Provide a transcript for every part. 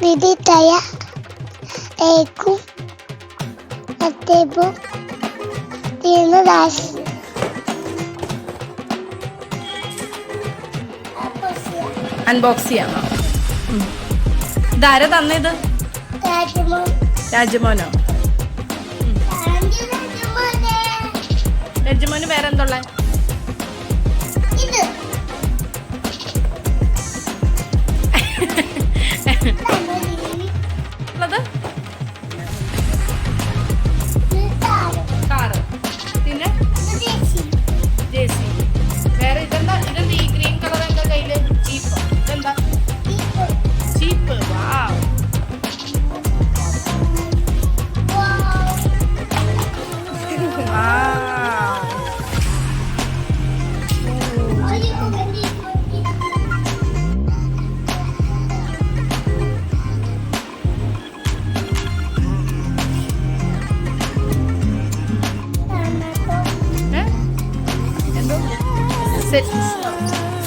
Viditaya Eku Atebo Dinadas unbox ചെയ്യാമോ? ഇതാരാ തന്നത്? രാജമോനോ? രാജമോന് വേറെ എന്തുള്ള? കാറ്, പിന്നെ ജേസി. വേറെ ഇതെന്താ? ഇതെന്താ ഈ ഗ്രീൻ കളർ എന്താ കയ്യില്? ജീപ്പോ? ഇതെന്താ? ജീപ്പ്. വാവ്.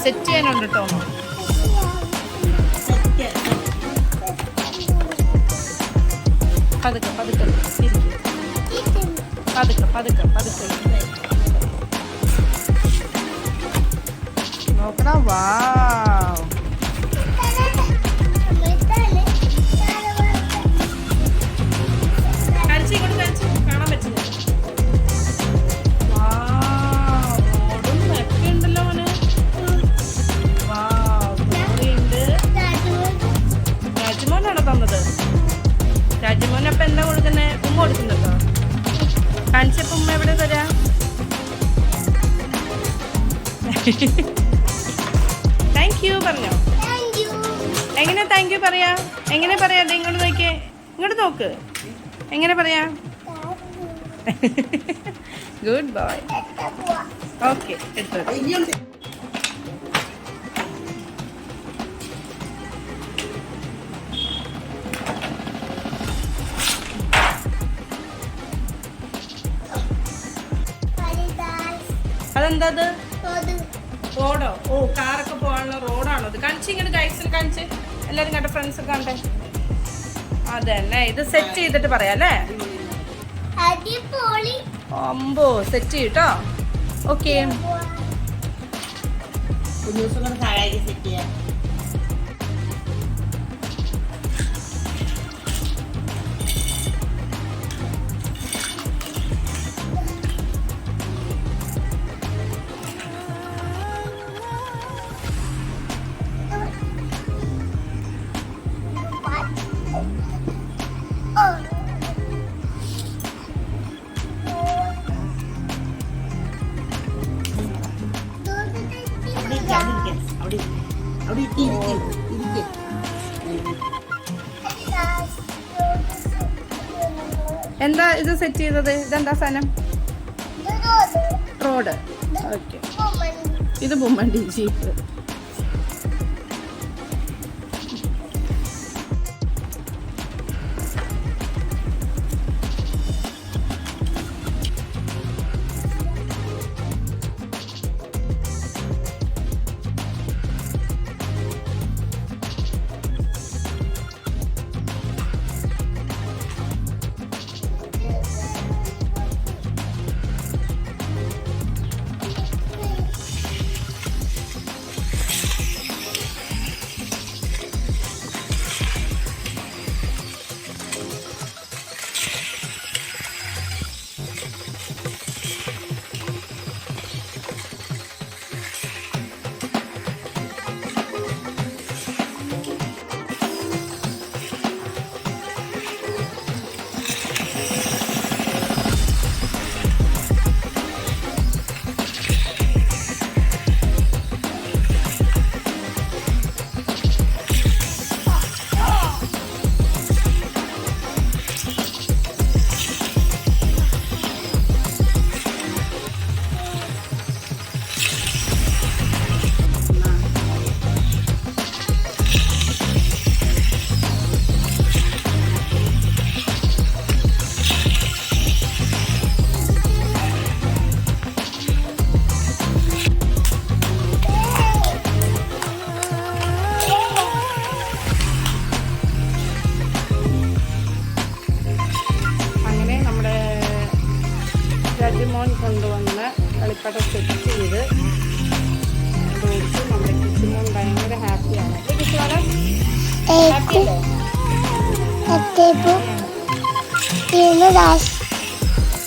സെറ്റ് ചെയ്യാനുണ്ട് കേട്ടോ. പതുക്കെ പതുക്കെ പതുക്കെ പതുക്കെ പതുക്കെ നോക്കടാ. വാവ്. ഇങ്ങോട്ട് കഴിച്ച് കാണാൻ പറ്റില്ല. രാജമോൻ അപ്പം എന്താ കൊടുക്കുന്നേ? ഉമ്മ കൊടുക്കുന്നുണ്ടോ? കാണിച്ചപ്പോൾ ഉമ്മ എവിടെ തരാ? താങ്ക് യു പറഞ്ഞോ? എങ്ങനെ താങ്ക് യു പറയാ? എങ്ങനെ പറയാ? ഇങ്ങോട്ട് നോക്കിയേ, ഇങ്ങോട്ട് നോക്ക്. എങ്ങനെ പറയാ? Good boy. ഓക്കെ, എടുത്തോ. അതെന്താ? റോഡോ? ഓ, കാറൊക്കെ പോകാനുള്ള റോഡാണോ ഇത്? കാണിച്ച് ഇങ്ങനെ ഗൈഡ്സിൽ കാണിച്ച് എല്ലാവരും കണ്ട ഫ്രണ്ട്സ് ഒക്കെ കണ്ടേ. അതന്നെ, ഇത് സെറ്റ് ചെയ്തിട്ട് പറയാം അല്ലേ? അമ്പോ, സെറ്റ് ചെയ്യട്ടോ. ഓക്കെ. എന്താ ഇത് സെറ്റ് ചെയ്തത്? ഇതെന്താ സാധനം? റോഡ്. ഓക്കെ, ഇത് ബൊമ്മണ്ടി ജീപ്പ്. കിച്ചുമോൻ കൊണ്ടുവന്ന കളിപ്പടം സെറ്റ് ചെയ്ത് കൊടുത്ത് നമ്മുടെ കിച്ചുമോൻ ഭയങ്കര ഹാപ്പിയാണ്. കിച്ചുമോനെ ഹാപ്പി അല്ലേ? Table. Tiene das.